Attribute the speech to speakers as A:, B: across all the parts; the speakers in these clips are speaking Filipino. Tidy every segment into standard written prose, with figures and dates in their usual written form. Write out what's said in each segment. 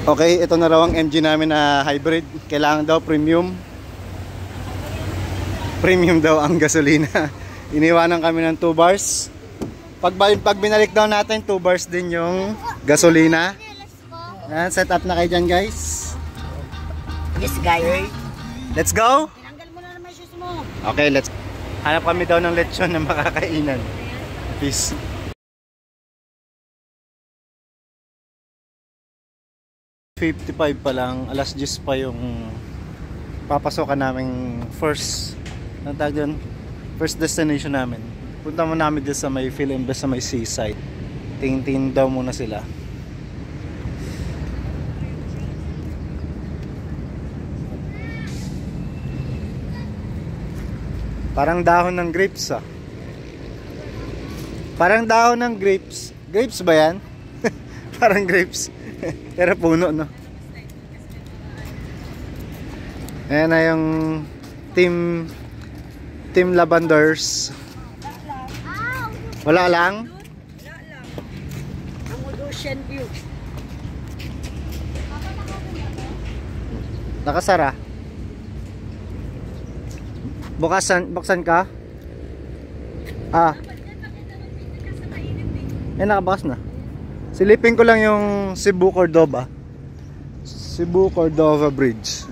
A: Okay, ito na raw ang MG namin na hybrid. Kailangan daw premium. Premium daw ang gasolina. Iniwanan kami ng 2 bars. Pag binalik daw natin, 2 bars din yung gasolina. Ayan, set up na kayo dyan, guys.
B: Yes, guys.
A: Okay. Let's go!
B: Tinanggal mo na naman shoes mo.
A: Okay, let's... Hanap kami daw ng lechon na makakainan. Peace. $55 pa lang, alas 10 pa yung papasokan naming first destination namin. Punta mo namin dito sa may Philinvest sa may seaside. Tingin daw muna sila. Parang dahon ng grapes ah. Parang dahon ng grapes. Grapes ba yan? Parang grapes. Pero puno, no? Ayan na yung Team Lavenders. Wala lang?
B: Wala lang. Ang ocean view.
A: Nakasara. Buksan ka? Ah. Eh, nakabukas na. Silipin ko lang yung Cebu Cordova. Cebu Cordova Bridge.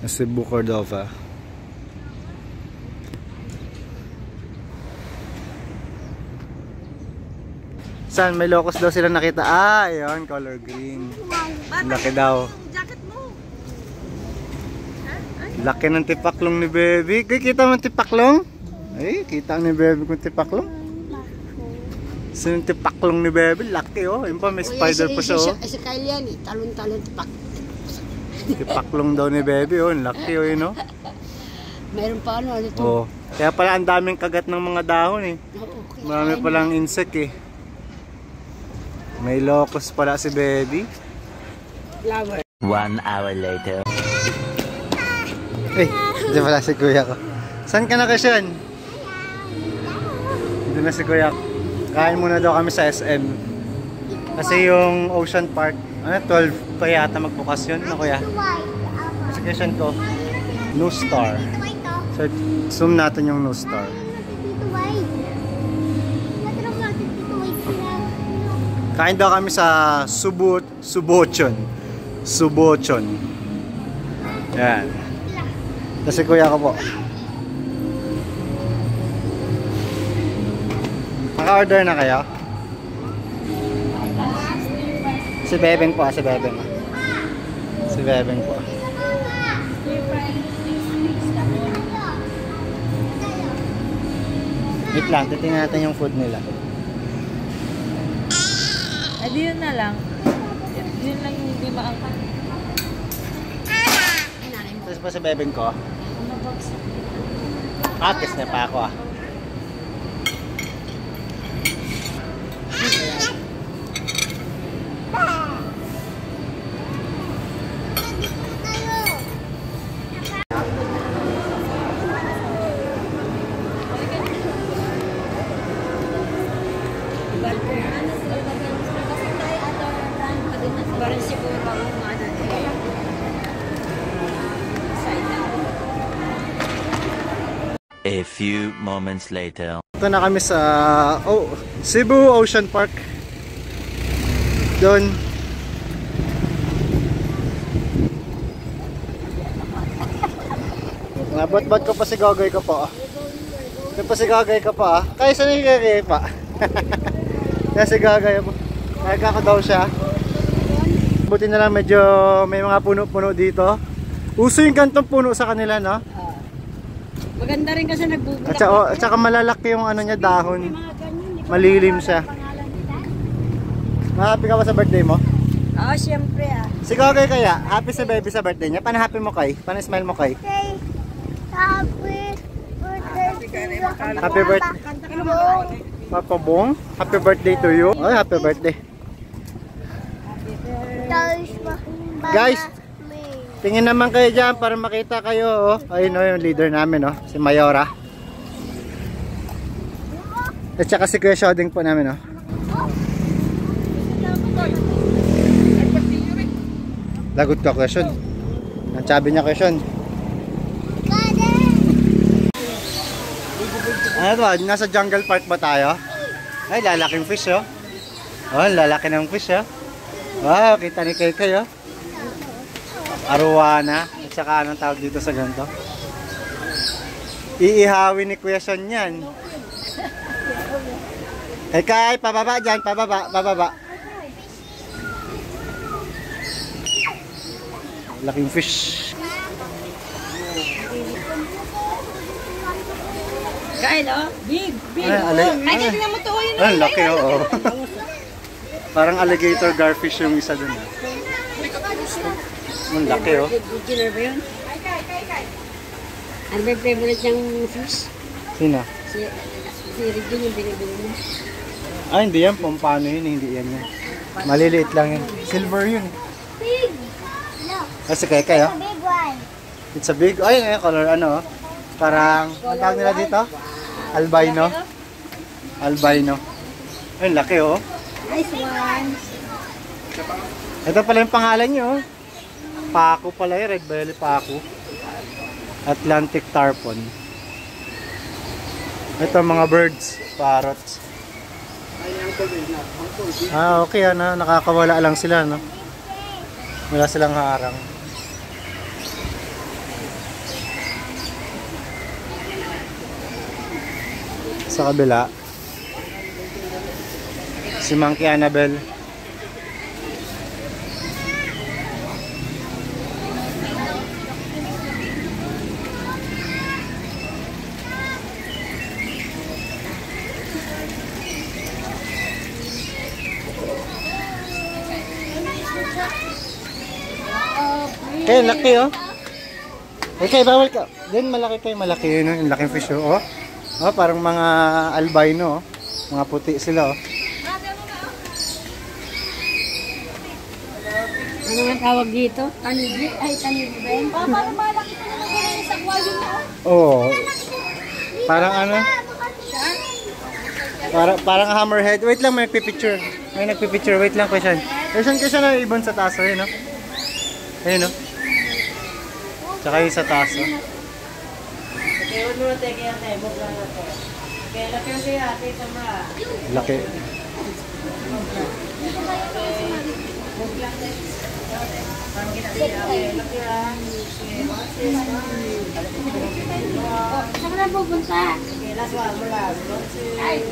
A: Cebu Cordova. Saan? May locos daw sila nakita. Ah, ayun, color green. Laki daw.
B: Jacket mo.
A: Laki ng tipaklong ni baby. Kita mo ng tipaklong? Ay, kita ni baby kung tipaklong. Sino yung tipaklong ni baby? Laki oh. Yun pa, may spider pa siya oh.
B: Si Kyle yan eh. Talon-talon tipak.
A: Tipaklong daw ni baby oh. Laki oh yun oh.
B: Mayroon pa ano ito.
A: Oh. Kaya pala ang daming kagat ng mga dahon eh.
B: Okay.
A: Marami palang insect eh. May locust pala si baby.
B: Flower.
C: 1 hour later.
A: Eh, di pala si kuya ko. Saan ka na Kasyan? Dito na si kuya. Kain muna daw kami sa SM. Kasi yung Ocean Park, 12 pa yata magbukas yun. Ano kuya? Sa Kasyan ko, No Star. So, zoom natin yung No Star. Kain daw kami sa Subochon. Yan. Kasi kuya ko po. Naka-order na kayo? Si Bebeng po, si Bebeng. Si Bebeng po. Wait lang, titingnan natin yung food nila.
D: Edi yun na lang. Yun lang yung hindi maangkat.
A: Tapos pa sa Bebeng ko. Kiss na pa ako ah.
B: Parang siguro ang ano eh.
C: A few moments later.
A: Ito na kami sa Cebu Ocean Park. Doon. Nabot-bot ko pa si Gogoy ko po. Ito pa si Gogoy ko pa. Kaya saan yung Gogoy pa? Kaya si Gogoy po. Nagkaka daw siya. Buti na lang medyo may mga puno-puno dito. Uso yung gantong puno sa kanila, no?
B: Maganda rin kasi nagbubulak.
A: At saka malalaki yung ano niya, dahon. Malilim siya. Happy ka ba sa birthday mo?
B: Oo, siyempre ah.
A: Si Gogoy kaya, happy sa baby sa birthday niya. Paano happy mo kay? Paano smile mo kay? Happy birthday. Papa Bong, happy birthday to you. Oh, happy birthday. Guys, Tingin naman kayo dyan para makita kayo. Oh. Ayun oh, yung leader namin, oh, si Mayora. At saka si Kuya Shoding po namin. Oh. Lagot ka, Kuya Shod. Ang sabi niya, Kuya Shod. Ano ba? Nasa jungle park ba tayo? Ay, lalaking fish, oh. Oh, lalaki ng fish, oh. Wow, kita ni Kay, oh. Arowana. At saka anong tawag dito sa ganito? Iihawin ni Kuya Shon yan. Kay, pababa dyan, pababa. Laking fish.
B: Kyle, oh. Big.
A: Ay,
B: tignan mo to. Yun,
A: ay, laki, oo. Parang alligator garfish yung isa dun. Ang laki, oh.
B: Beginner ba yun? Ano ba yung favorite niyang fish?
A: Sino?
B: Si Regine yung binibili mo.
A: Ah, hindi yan. Pampano yun, hindi yan yan. Maliliit lang yun. Silver yun.
E: Big. No.
A: Kasi kay, oh.
E: A big one.
A: It's a big, ay, color, ano, oh. Parang, ang tawag nila dito? Albino. Albino. Ay, laki, oh.
B: Nice one.
A: Ito pala yung pangalan nyo, oh. Paku pala yung red belly paku. Atlantic tarpon. Ito mga birds, parrots. Ah, okay, ano, nakakawala lang sila, no? Wala silang harang. Sa kabila, si Monkey Annabelle. Eh, laki, oh. Okay, bawal ka. Then malaki kayo, malaki yun, oh. Yung laking fish, oh. Oh, parang mga albino, oh. Mga puti sila, oh.
B: Ano nga tawag dito? Tanigi? Ay, tanigi ba yun?
E: Parang malaki pa naman yung sa aquarium mo.
A: Oo. Parang ano? Parang hammerhead. Wait lang, may nagpipicture. May nagpipicture. Wait lang, question. Question na ibon sa taso, yun, no? Ayun, no? Tsaka yung sa taso. Laki.
E: Saan na pupunta? Ay,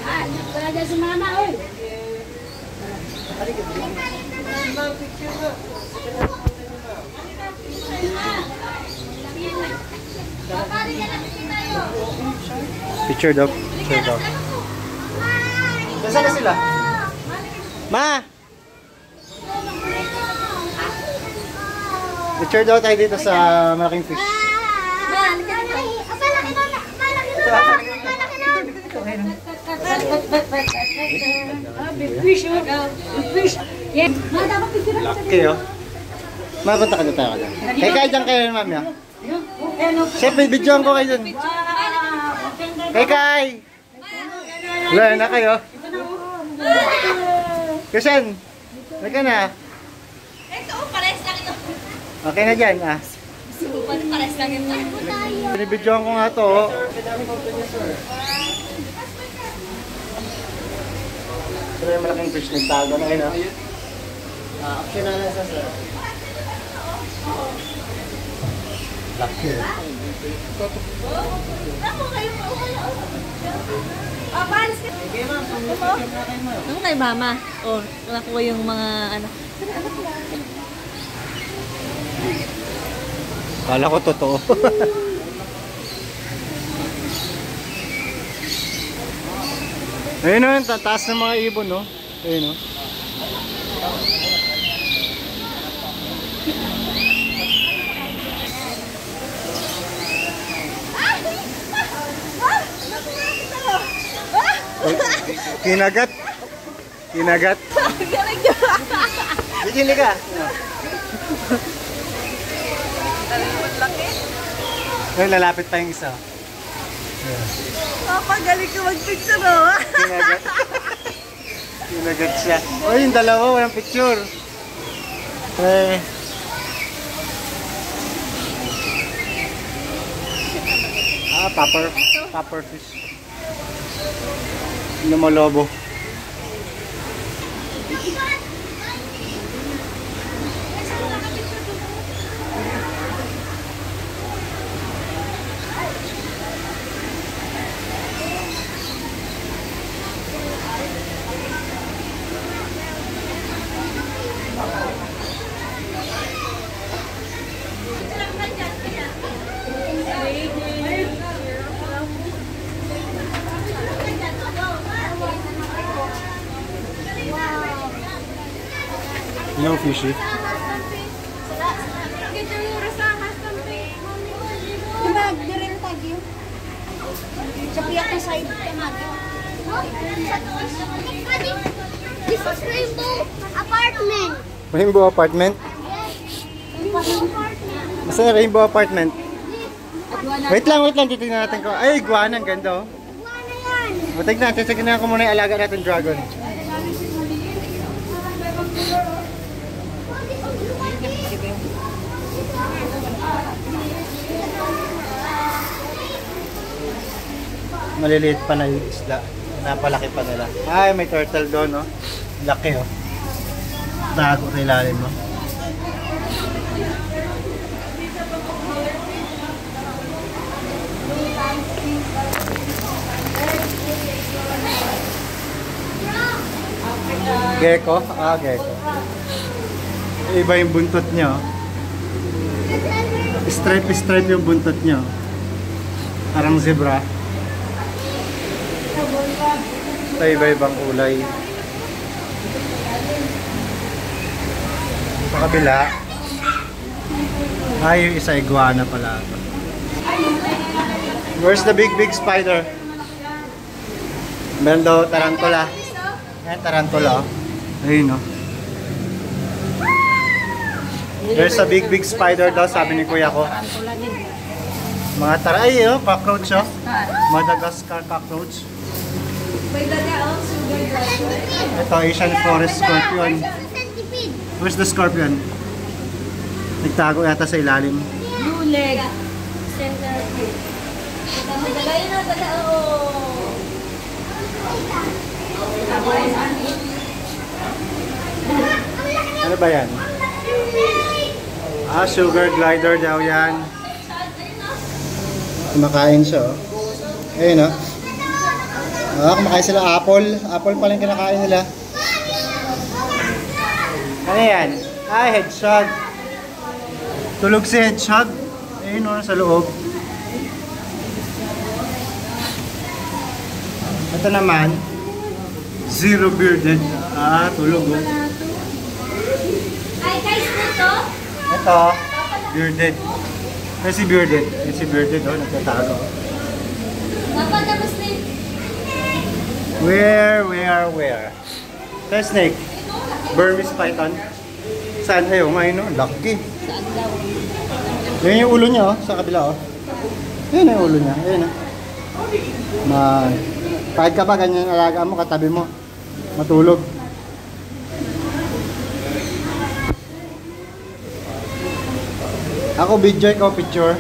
E: wala dyan si mama, oy.
A: Picture dog. Picture dog. Nasaan na sila? Ma! Picture daw tayo dito sa malaking fish.
B: Big fish, oh. Big fish. Yes.
A: Laki, oh. Mapunta ka na tayo ka dyan. Kaya dyan kayo, mami, oh. Chef, videoan ko kayo dun. Kay! Wala na kayo. Kusan, wala ka na.
E: Ito, pares lang ito.
A: Okay na dyan, ah.
E: Pares lang ito.
A: Binibidyoan ko nga to, oh. Ito yung malaking fish nagtago na yun, oh. Action na lang sa sir. Laki.
D: Ano kay mama? Oh, nakuha yung mga ano.
A: Kala ko totoo. Ayun, oh, tataas ng mga ibon, no? Ayun, oh. Kinagat. Kinagat. Bigyan ka. Ay, lalapit pa yung isa.
D: Papagaling ka mag-picture, oh.
A: Kinagat. Kinagat siya. Oh, yung dalawa, walang picture. Eh. Popper fish. Lumolobo. No fishy.
E: Diba, diril tagyo. Sa piyak na side kamado. This is Rainbow Apartment.
A: Rainbow apartment?
E: Rainbow Apartment.
A: Basta na rainbow apartment. Wait lang, titignan natin ko. Ay, iguana, ang ganda oh.
E: Iguana yan.
A: Tignan ko muna yung alaga natin dragon. Maliliit pa na yung isda. Napalaki pa nila. Ay, may turtle doon, no? Laki, oh. Tago sa ilalim, no? Gecko? Ah, gecko. Iba yung buntot niya, oh. Stripe yung buntot niya, oh. Parang zebra. Ito iba-ibang kulay. Sa kabila, ay yung isa iguana pala. Where's the big spider? Meron daw tarantula. Yan, tarantula. Ayun, no. There's a big spider daw, sabi ni kuya ko. Mga taray, oh, cockroach, oh. Madagascar cockroach. Ito, Asian forest scorpion. Where's the scorpion? Nagtago yata sa ilalim.
B: Blue leg. Centipede. Madalayan na pala,
A: Ano ba yan? Ah, sugar glider daw yan. Kumakain siya, oh. Ayun, oh. Ah, kumakain sila apple. Apple pala yung kinakain nila. Ano yan? Ah, hedgehog. Tulog si hedgehog. Ayun, oh, sa loob. Ito naman, zero bearded. Ah, tulog, oh.
E: Ay, guys, ito.
A: Ito, bearded. Yan si bearded. Yan si bearded, oh, nagtatago.
E: Napatapos din.
A: Where? The snake. Burmese python. Saan? Ayaw, ngayon, no? Lucky. Yan yung ulo niya, oh, sa kabila, oh. Yan yung ulo niya. Yan, oh. Kahit ka pa, ganyan alaga mo, katabi mo. Matulog. Ako video, ikaw picture.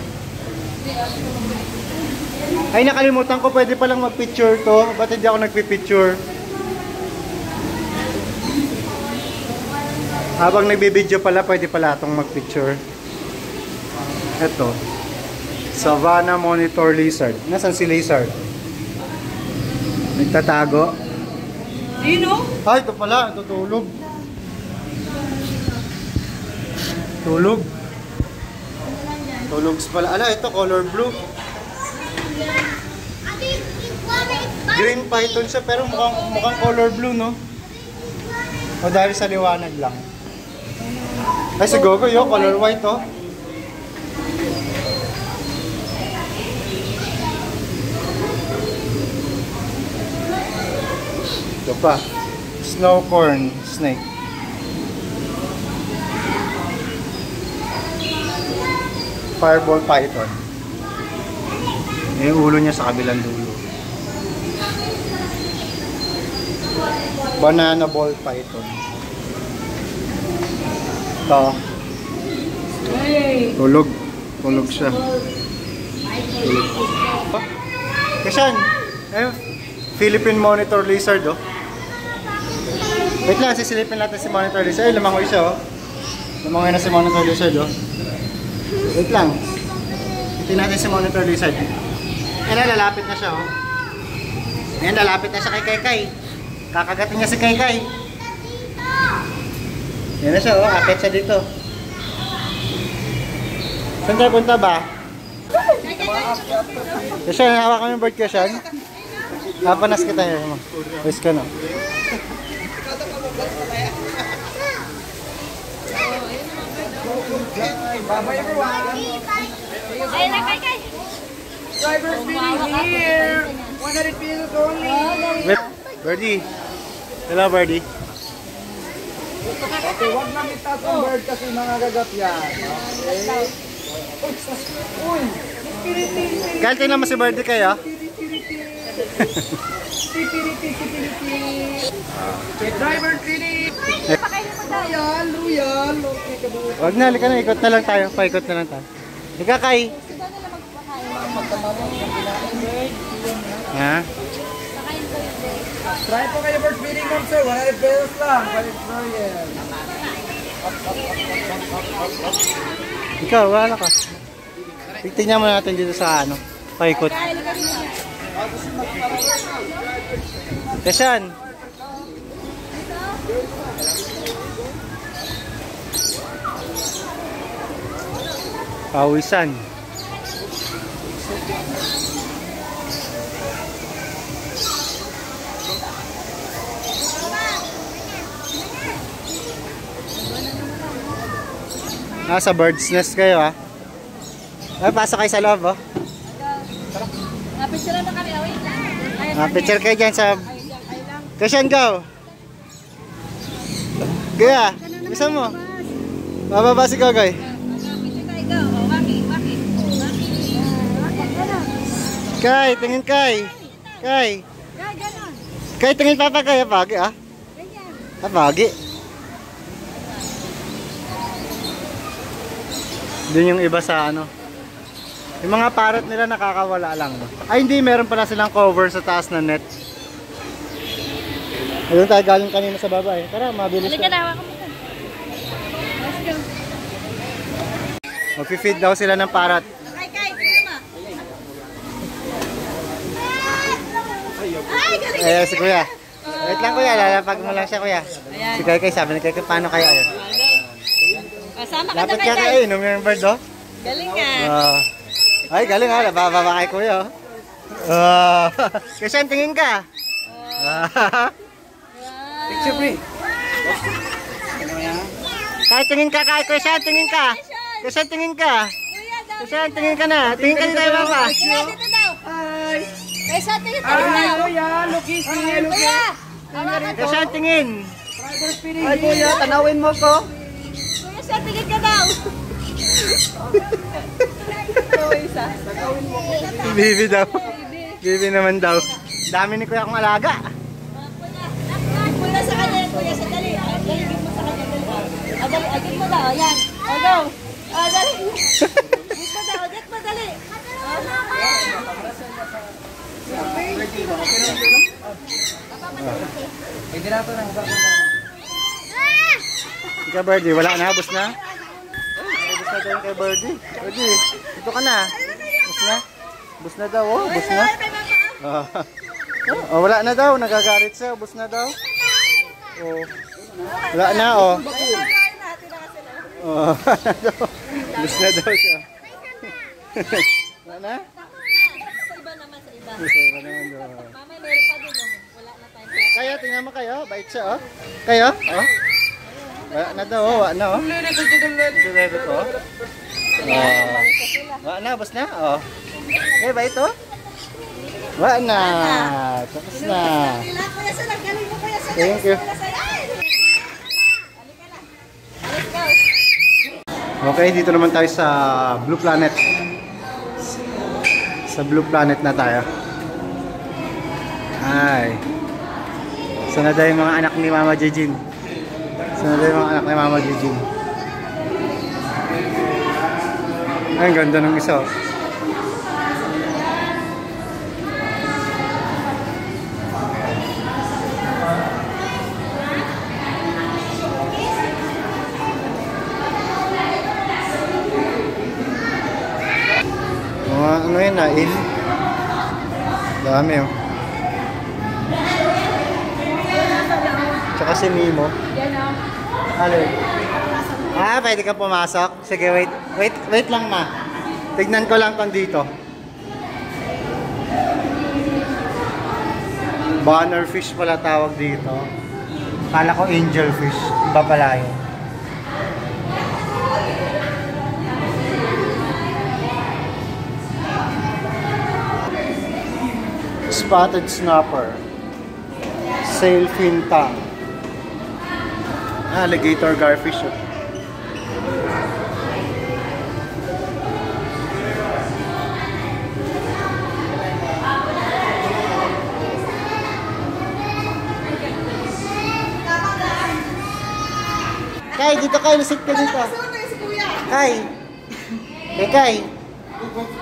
A: Ay, nakalimutan ko, pwede palang mag-picture to. Ba't hindi ako nagpipicture? Habang nagbibideo pala, pwede pala itong mag-picture. Ito. Savannah Monitor Lizard. Nasaan si Lizard? Nagtatago.
B: Sino?
A: Ay, ito pala. Ito tulog. Tulog. Tulog pala. Ala, ito color blue. Green python siya pero mukhang color blue, no? O dahil sa liwanag lang. Ay, si Gogo yun, color white, oh. Ito pa. Snow corn snake. fireball python. Yung ulo niya sa kabilang dulo. Banana ball python. Ito. Tulog. Tulog siya. Tulog. Kasan? Philippine monitor lizard, oh. Wait lang, sisilipin natin si monitor lizard. Ay, lumangoy siya, oh. Lumangoy na si monitor lizard, oh. Wait lang. Ito natin si monitor lizard. Ayan, lalapit na siya, oh. Ayan, lalapit na siya kay Kai. Kakagatin niya si Kai. Ayan na siya, oh. Akit siya dito. Saan tayo punta ba? Kasi hawak kami bird kasi. Napanas kita yun. Wis ka na.
F: Bye-bye everyone!
E: Ay, Kai.
F: Driver's meeting here! 100 pesos only!
A: Wait, Birdie. Hello, Birdie.
F: Okay, wag lang itaas ang bird kasi nangangagat yan. Okay? Uy!
A: Kahit tingnan mo si Birdie kayo.
F: Driver training! Loyal! Loyal! Okay ka ba?
A: Wag na, halika na. Ikot na lang tayo. Paikot na lang tayo. Halika, Kai. Ha?
F: Try po kayo bird feeding ma'am sir. 100 pesos lang. Balik Royal.
A: Ikaw, wala ka. Tingnan mo natin dito sa ano. Paikot. Kasan? Pawisan. Nasa bird's nest kayo, ha? Ay, pasok kayo sa loob, oh.
B: Picture na kami, wait lang.
A: Picture kayo dyan sa... Kasyan, go! Kaya, bisa mo? Bababa si Gogoy. Kay, tingin Kay. Kay. Kay, tingin papa Kay. Apagi, ah. Apagi. Doon yung iba sa ano. Yung mga parrot nila nakakawala lang. No? Ay hindi, meron pala silang cover sa taas na net. Ayun tayo galing kanina sa baba eh. Tara, mabilis
B: Halika na, hawakan mo.
A: Mag-feed daw sila ng parrot.
E: Kai, tama. Ay, galing.
A: Eh, si Kuya. Wait lang Kuya, lalapag mo lang siya Kuya. Si Kay, sabi ni Kay, paano kayo? Ayun.
B: Kasama ka
A: Lapit
B: na
A: ka
B: Kai.
A: Kay, inom yung bird oh.
B: Galing nga.
A: Ay, galing ha. Nabababa kay Kuya. Kasi tingin ka.
F: Picture pre!
A: Kahit tingin ka, kahit Kuya, tingin ka. Kasi tingin ka. Kasi tingin ka na. Tingin ka din tayo Papa.
E: Kuya, dito daw.
F: Hi!
E: Kaysa tingin
F: Hi!
E: daw.
F: Kuya! Lukis! Lukis!
E: Kuya, hawakan ko.
A: Kasi tingin.
F: Driver feeding Hi kuya! Tanawin mo ko!
E: Kuya, sa tingin ka daw.
A: Bibi daw. Bibi naman daw. Dami ni Kuya kong alaga.
E: Kuya, sa kanya. Kuya, sa dali. Dali, give mo sa kanya. Dali, agit mo daw. Ayan. O, go. Dali. Agit mo daw. Agit mo, dali.
F: Pwede na ito na.
A: Ika Birdie, wala na, bus na. Bus na tayo kay Birdie. Birdie, dito ka na. Bus na. Bus na daw, oh, bus na. Oh, wala na daw, nagagalit siya, bus na daw. Oh. Wala na, oh. Oh, bus na daw siya. Wala na?
B: Sa iba naman, sa iba.
A: Sa iba naman daw.
B: Mama, meron pa din. Wala na tayong
A: Kaya, tingnan mo kayo, bait siya, oh. Kayo, oh. Wala na daw, oh, wala na, oh. Ito ko. Wala na, bus na, oh. Eh, bait, oh. Wala na. Tapos na.
E: Kuya, sa galing mo, kuya, sa
A: Thank you.
E: Ay!
A: Okay, dito naman tayo sa Blue Planet. Sa Blue Planet na tayo. Ay. Sana daw yung mga anak ni Mama Jejin. Sana daw yung mga anak ni Mama Jejin. Ay, ang ganda ng isa. Ano yun, nail? Dami, oh. Tsaka si Nemo. Alin? Pwede ka pumasok? Sige, wait lang, ma. Tignan ko lang kung dito. Banner fish pala tawag dito. Kala ko angel fish. Iba pala yun. Spotted snapper, sailfin tang, alligator garfish. Kai, dito kayo, nasit ka dito. Kai. Kai.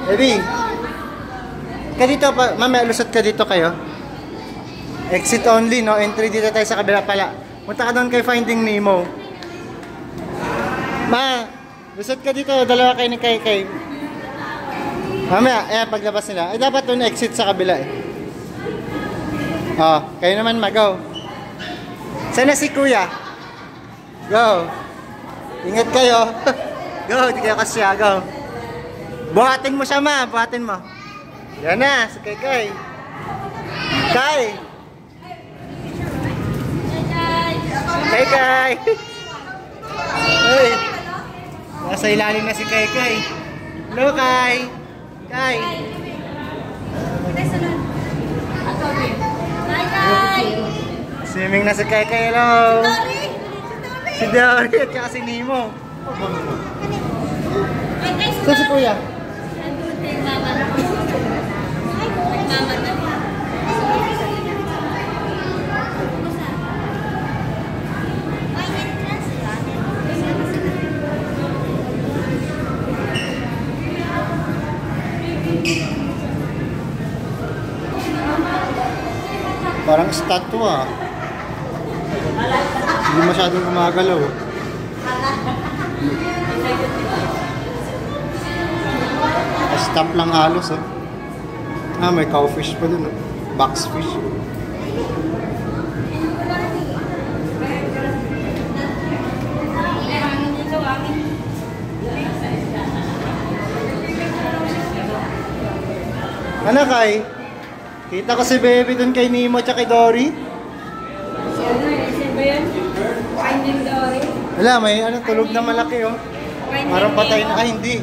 A: Baby. Ka dito pa, mamaya lusot ka dito kayo. Exit only, no? Entry dito tayo sa kabila pala. Punta ka doon kay Finding Nemo. Ma, lusot ka dito, dalawa kayo ni Kai. Mamaya, paglabas nila. Dapat doon exit sa kabila eh. Kayo naman go. Sana si Kuya? Go. Ingat kayo. Go, di kayo kasya, go. Buhatin mo siya, ma. Buhatin mo. Yan na, si Kai. Kai! Kai! Hey! Nasa ilalim na si Kai. Hello, Kai! Kai! Swimming na si Kai. Hello! Si Dory at saka si Nemo. Saan si Kuya? Parang statue Hindi masyadong gumagalaw. Stop lang halos may cowfish pa dun boxfish. Ano Kai? Kita ko si Baby dun kay Nemo at kay Dory.
B: Finding Dory.
A: Wala, may tulog na malaki Parang patay na. Hindi.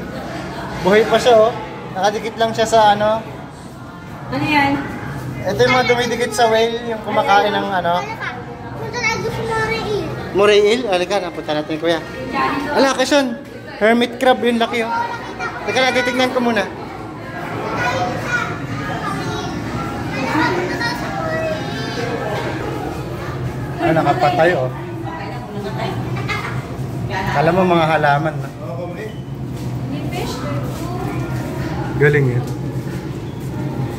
A: Buhay pa siya Nakadikit lang siya sa
B: Ano yan?
A: Ito yung mga dumidikit sa whale, yung kumakain ng
E: Punta na gusto Morail.
A: Morail? Halika, napunta natin kuya. Ala, Quezon. Hermit crab yun, laki Teka na, titignan ko muna. Nakapatay Kala mo mga halaman Galing yun.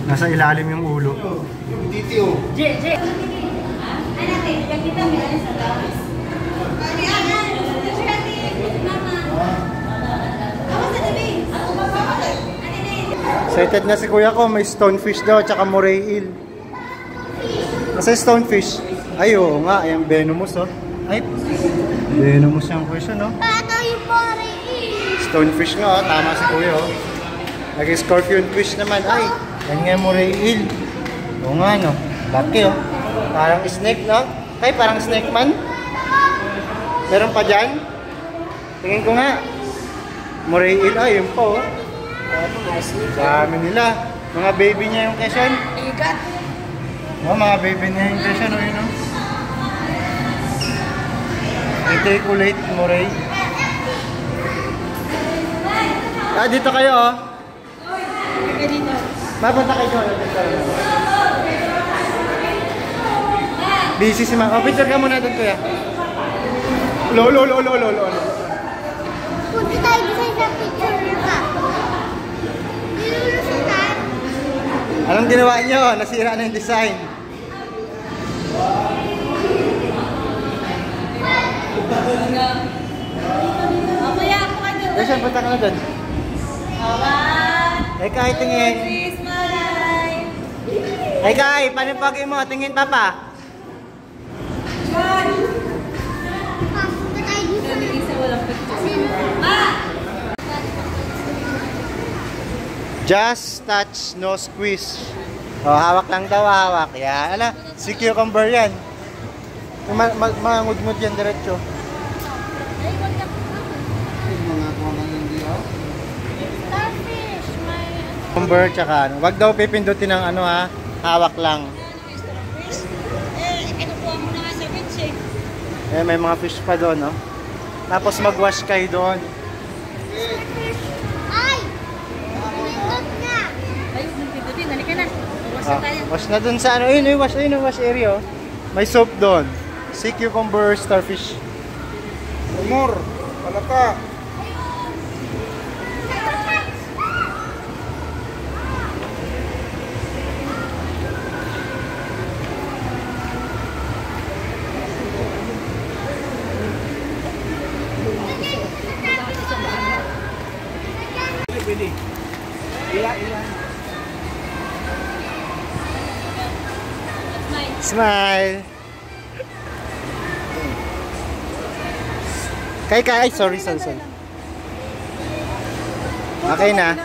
A: Nasa ilalim yung ulo. Excited na si kuya ko, may stonefish daw at saka moray eel. Nasa stonefish? Ay, oo nga, yung venomous Ay, venomous yung question
E: Paano yung moray eel?
A: Stonefish nga tama si kuya Nag-scorpion fish naman. Ay, yan nga moray eel. Oo nga laki Parang snake Ay, parang snake man. Meron pa dyan? Tingin ko nga. Moray eel, ay yun po dami nila. Mga baby niya yung Quezon.
B: Igat.
A: Mga baby niya yung Quezon yun Reticulate moray. Ah, dito kayo oh.
B: Kaya dito.
A: Mapunta kayo doon. Busy si Ma. Oh, picture ka muna doon kuya. Lolo.
E: Punta tayo sa picture ka. Nilusutan.
A: Anong ginawa nyo? Nasira na yung design.
E: Mamaya ako ka doon.
A: Kasi punta ka na doon. Eh, Kai, tingin. Eh, Kai, paano yung pagi mo? Tingin, Papa.
E: Punta tayo dito.
A: Just touch, no squeeze. Oh, hawak lang daw, hawak. Yan. Ala, si cucumber yan. Mangudmud yan diretso.
E: Starfish. May
A: Cucumber, tsaka ano. Wag daw pipindutin ng ano ha. Hawak lang.
B: Kinukuha mo na nga sa beach eh.
A: Eh, may mga fish pa doon, no? Tapos mag-wash kayo doon.
E: Ay! Pinindot na.
B: Ayun, nagpidutin. Halika na. Buwas
A: Ah,
B: na tayo.
A: wash na doon sa ano. Ayun, yung wash area, oh. May soap doon. Sea cucumber, starfish.
F: Umor. Palaka. Pwede. Ila.
A: Smile. Ay, sorry. Okay na.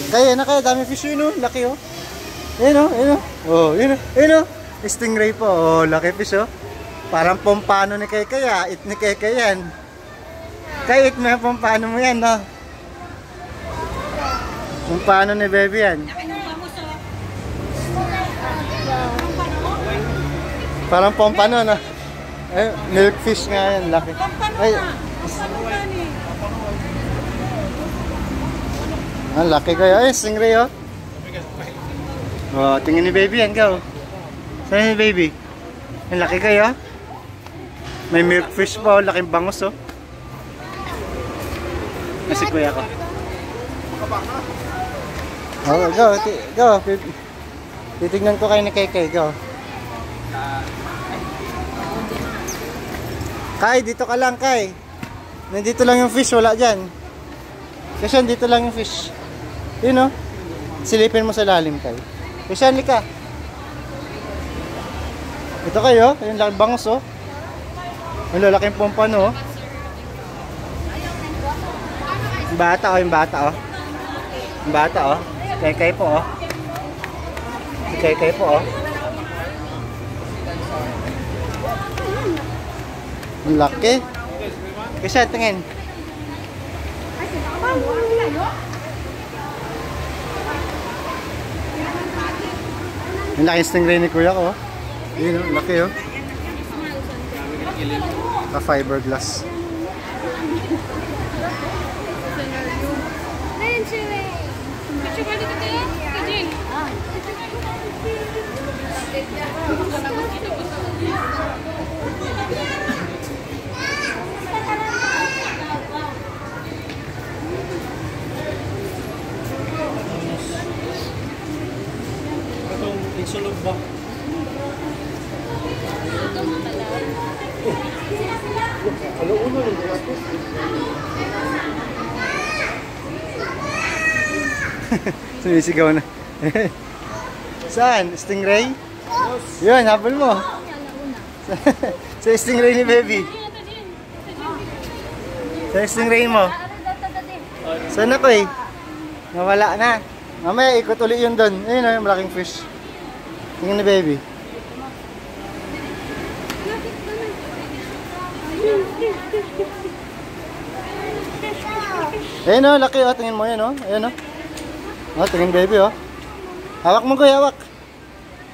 A: Kaya, dami fish yun, oh. Laki, oh. Ayun, oh. Oh, yun, oh. Stingray po, oh. Laki fish, oh. Parang pompano ni Kaya. It ni Kaya yan. Kaya it mo yung pompano mo yan, no? Pompano ni baby yan. Parang pompano, no? Eh, milkfish nga yan, laki. Ay, ang laki kaya. Ay, stingray, oh. Oh, tingin ni baby yan, go. Saan ni baby? Ang laki kaya. May milkfish pa, oh. Laking bangus, oh. Kasi kuya ko. Oh, go. Titignan ko kayo ni Kay, go. Kay, dito ka lang, Kay. Nandito lang yung fish, wala dyan. Kasi dito lang yung fish. Yun, oh. Silipin mo sa lalim, Kay. Kasi ka. Ito kayo, yung laking bangus, oh. Ang lalaking pompano, oh. Yung bata, oh. Yung bata, oh. Kay po, oh. Kay po, oh. Ang laki. Kasi tingin. Ang laki stingray ni kuya ko, oh. Yun, oh. Laki, oh. Ka-fiberglass.
F: Itong insulog ba? Ano lang ako?
A: Sumisigaw na. Saan? Stingray? Yun, habol mo. Sa stingray ni baby. Sa stingray mo. Saan ako eh? Nawala na. Mamaya ikot ulit yun doon. Ayun na yung malaking fish. Tingnan ni baby. Ayun o, laki o. Tingin mo yan o. Ayun o. O, tingin baby o. Hawak mo ko, hawak.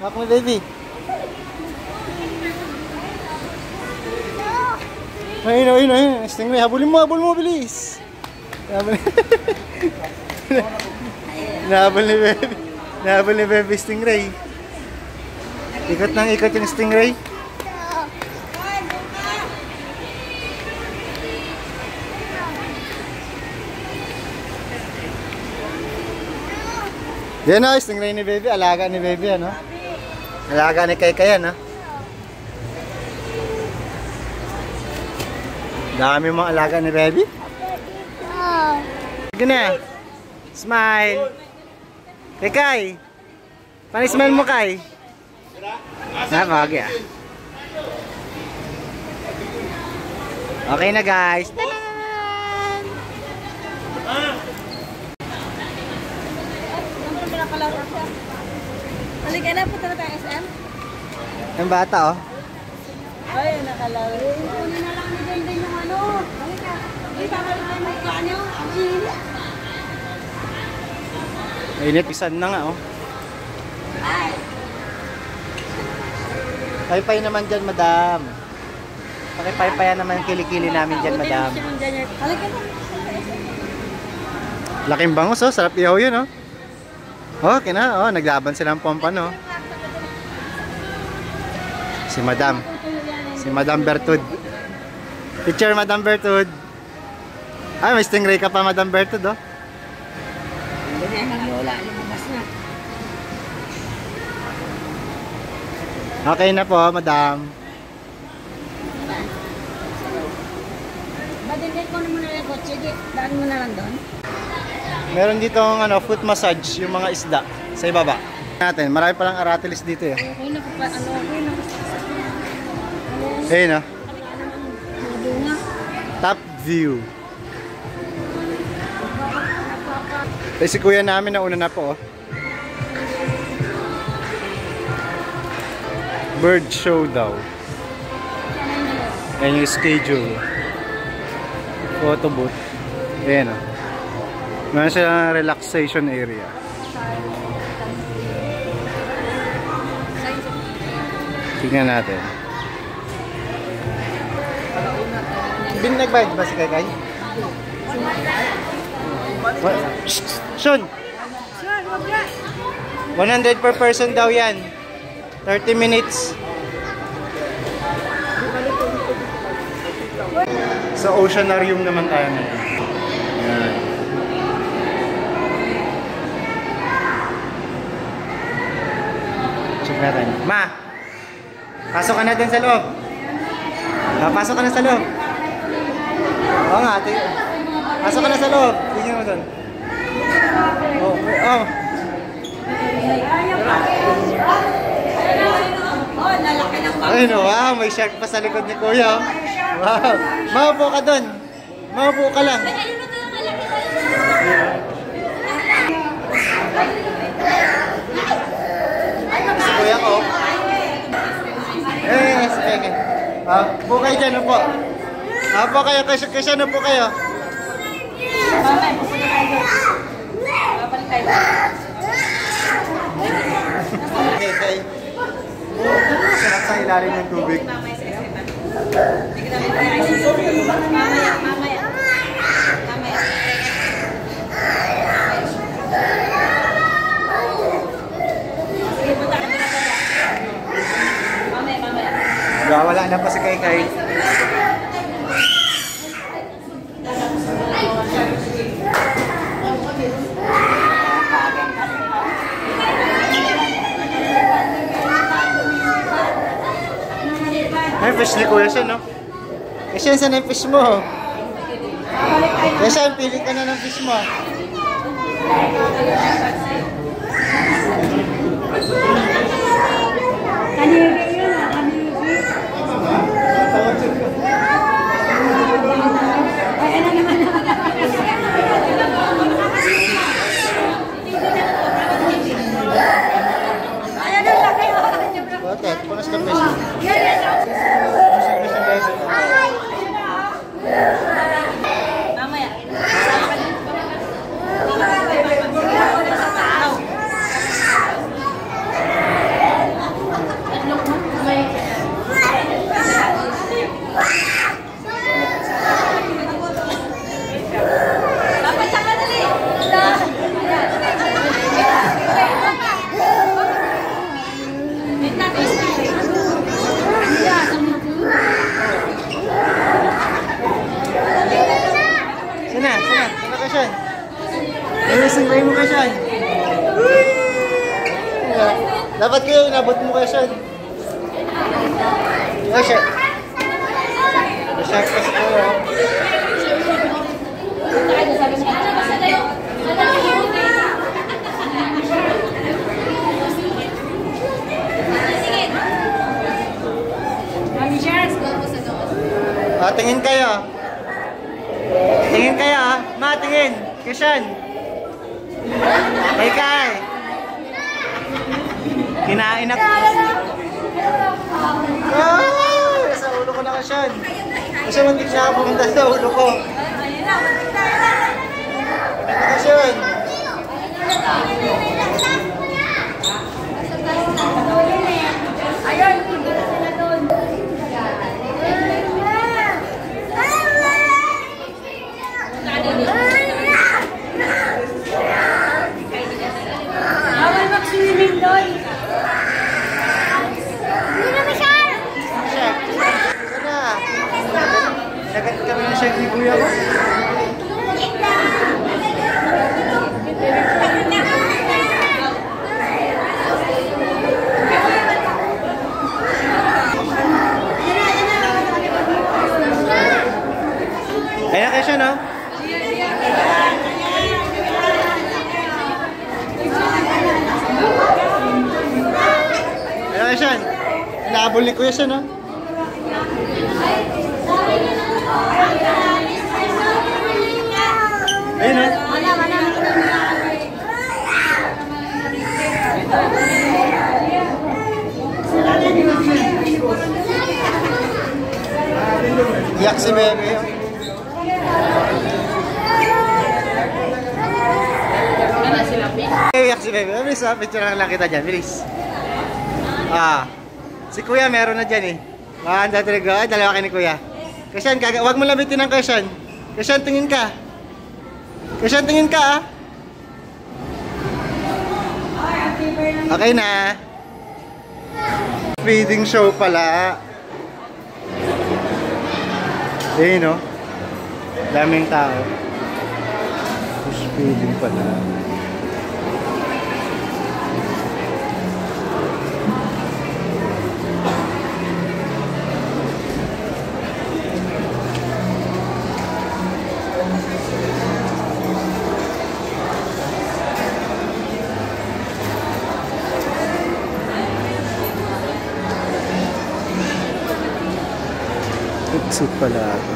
A: Hawak mo baby. Ayun, ayun, ayun. Stingray, habulin mo, bilis. Habulin. Nahabol ni Baby. Nahabol ni Baby Stingray. Ikot ng ikot yung Stingray. Yan o, Stingray ni Baby. Alaga ni Baby, ano? Alaga ni Kay ano? Dami mong alaga ni Baby. Sige na. Smile. Kay. Paano smile mo, Kay? Bagay ah. Okay na, guys.
E: Halika na, punta na tayo SM.
A: Yung bata, oh.
E: Ay, nakalaro. Kunin na lang ni Denden yung ano. Halika. Ay, tama lang tayo magkaan nyo. Ang init.
A: Init, pisan na nga, oh. Paypay naman dyan, madam. Pakipaypayan naman yung kilikili namin dyan, madam.
E: Halika na.
A: Laking bangus, oh. Sarap ihaw yun, oh. Okay na, oh. Naglaban silang pompa, no. Si madam. Si Madam Bertud. Picture, Madam Bertud. Ay, may stingray ka pa, Madam Bertud, oh.
B: Hindi na lola, lumabas na.
A: Okay na po, Madam.
E: Badindin ko na muna yung kotse. Daan mo na lang doon.
A: Meron dito ano, foot massage, yung mga isda sa ibaba. Natin, marami palang aratilis dito, eh.
E: Okay na pa, ano, okay na.
A: Ayun, oh.
E: Bunga.
A: Top view. Eh, si kuya namin nauna na po, oh. Bird show daw. Ayan yung schedule. Photo booth. Ayan, oh. Meron silang relaxation area. Tingnan natin. Nagbayad ba si Kay? Shun! 100 per person daw yan. 30 minutes. Sa Oceanarium naman tayo ngayon. Yan. Check natin. Ma! Pasok ka na din sa loob. Pasok ka na sa loob. Oo nga, ate. Pasok ka na sa loob. Tingnan mo doon. Oh, oh. Ayun, wow, may shark pa sa likod ni Kuya. Wow. Maupo ka doon. Maupo ka lang. Si Kuya ko. Yes, okay. Po kayo dyan, upo. Po kayo, kasi ano po kayo?
E: Mamay, pupunta tayo. Babalik tayo.
A: Okay. Sarap sa ilalim ng tubig.
E: Mamaya sa SM. Hindi ka namin tayo ay mamaya. Mamaya. Sige, punta ka muna tayo. Mamaya.
A: Wala na pa si Kay. Ay, fish ni Kuya siya, no? Kasi yan, saan yung fish mo? Kasi yan, pili ka na ng fish mo.
E: Kanigi yun ah, kanigi. Ay, ano naman ay, ano laki oh.
A: Bakit? Punas ka fish mo.
E: Mamaya.
A: abot mo kaya siya. Oh, siya. Siya kasi ko. Tingin kayo. Tingin kayo, ma, tingin. Kishan. Hey, Kai. Kinain ako. Ah, sa ulo ko na Kishan. Kasi muntik siya pumunta sa ulo ko. Kishan.
B: Bawal mag-swimming doon.
A: Chef. Sana. Nagat kami ng chef ni Kuya ko. Ayun na kayo siya, no? Ayun na kayo siya. Naabol ni Kuya siya, no? Ayun na. Iyak si Bebe. Iyak si Bebe. Bilis ha, picture lang kita dyan. Bilis. Si Kuya meron na dyan eh. Mahanda talaga. Ay, dalawa kayo ni Kuya. Kasyan, huwag mo labitin ng Kasyan. Kasyan, tingin ka. Kasyan, tingin ka ah. Okay na. Feeding show pala. Eh no. Daming tao. Fish feeding pala. Exit pala ako.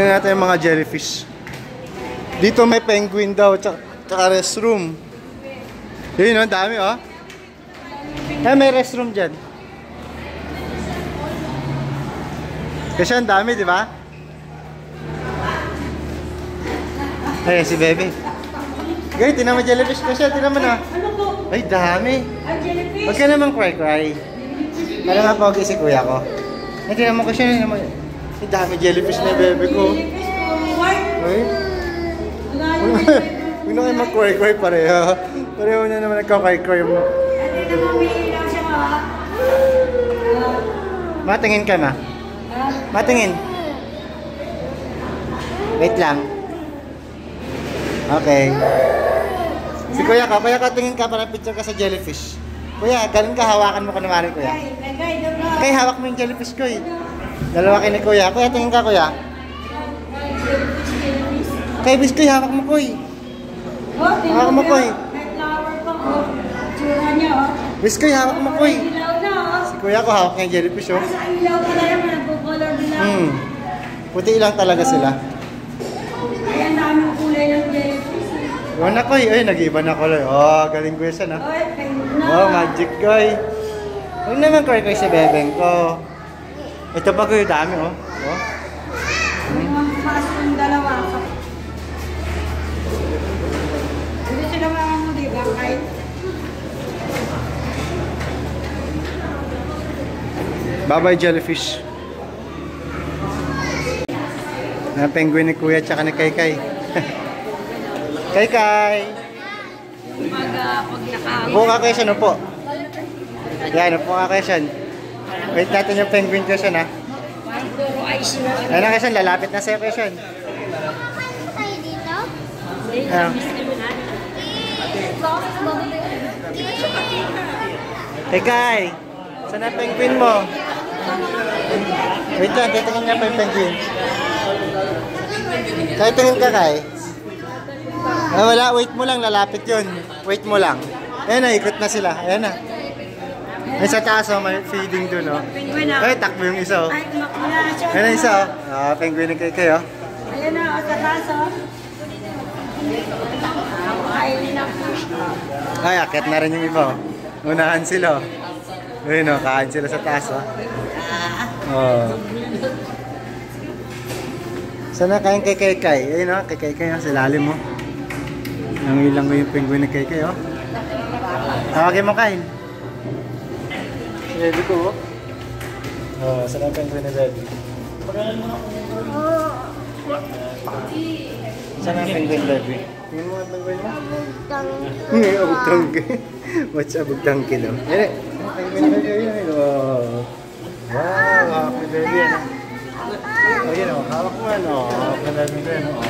A: Tingnan natin yung mga jellyfish. Dito may penguin daw, tsaka restroom. Yun, ang dami oh. May restroom dyan. Kasi ang dami, di ba? Ay, si Bebe. Gay, tinan mo jellyfish kasi, tinan mo na. Ay, dami. Huwag ka naman cry-cry. Para mapogi si kuya ko. Ay, tinan mo kasi, ay, dami jellyfish na Bebe ko. Ay. Huwag na kayo mag-cry-cry pareho. Pareho na naman nagka-cry-cry mo. Matingin ka na. Matingin. Wait lang. Okay. Si kuya ka tingin ka para picture ka sa jellyfish. Kuya, galing ka, hawakan mo ka naman kuya. Kaya hawak mo yung jellyfish ko eh. Dalawa kayo ni kuya. Kuya, tingin ka kuya. Kay Biscoy, hawak mo kuy. Hawak mo kuy. Biscoy, hawak mo kuy. Si kuya ko hawak ng jellyfish oh. Puti lang talaga sila.
B: Ayan, dami kulay ng jellyfish.
A: Yung anak ko, ay, nag-iba na kulay. Oh, galing ko yan, ah. Oh, magic guy. Huwag naman kay si bebeng ko. Ito pa ko yung dami, oh. Oh.
B: Mas yung dalawa. Hindi sila mamamuli ba kahit
A: Bye-bye jellyfish. Na penguin ni Kuya tsaka ni Kaykay. Kaykay.
B: pag naka...
A: Upo ka kayo siya, upo. Yan, upo ka kayo siya. Wait natin yung penguin ko siya, ha.
B: Puro ice na.
A: Ayun na kayo siya, lalapit na sa'yo kayo siya. Ayan. Kaykay. Saan na penguin mo? Wait lang, titingin niya pa yung penguin. Kaya tingin ka, Kay. Ah, wala, wait mo lang, lalapit yun. Wait mo lang. Ayan na, ikot na sila. Ayan na. Ay, sa taas, oh, may feeding dun, oh.
B: Penguin na.
A: Ay, takbo yung isa, oh.
B: Ay, makula siya.
A: Ayan na isa, oh. Ah, penguin ng Kaykay, oh.
B: Ayan na, sa taas, oh. Ay,
A: Ay, akit na rin yung iba, oh. Unahan sila, oh. Ayun, oh, kain sila sa taas, oh. Oh. Sana kain kay Kaykay. Ayun, oh, kay Kaykay, oh, sa lalim, oh. Nangilang ko yung penguin ng Kaykay, oh. Tawagin mo, kain. Baby ko, oh. Oh, saan ang penguin na baby? Saan ang penguin, baby? Tingnan mo ang penguin mo? May abugtangki. What's abugtangki, no? Yan, penguin na baby, yun, oh. Wow, happy baby, yan. Oh, yun, oh. Hawak mo, ano? Hawak na baby ko, yan, oh.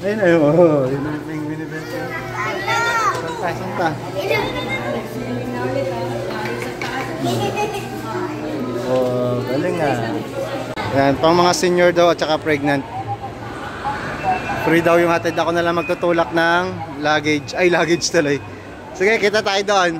A: Ayun, ayun, oh. Yun ang penguin na baby. Santa. Oh, galing nga. Yan, pang mga senior daw at saka pregnant. Free daw yung hatid, ako na lang magtutulak ng luggage. Ay, luggage tuloy. Sige, kita tayo doon.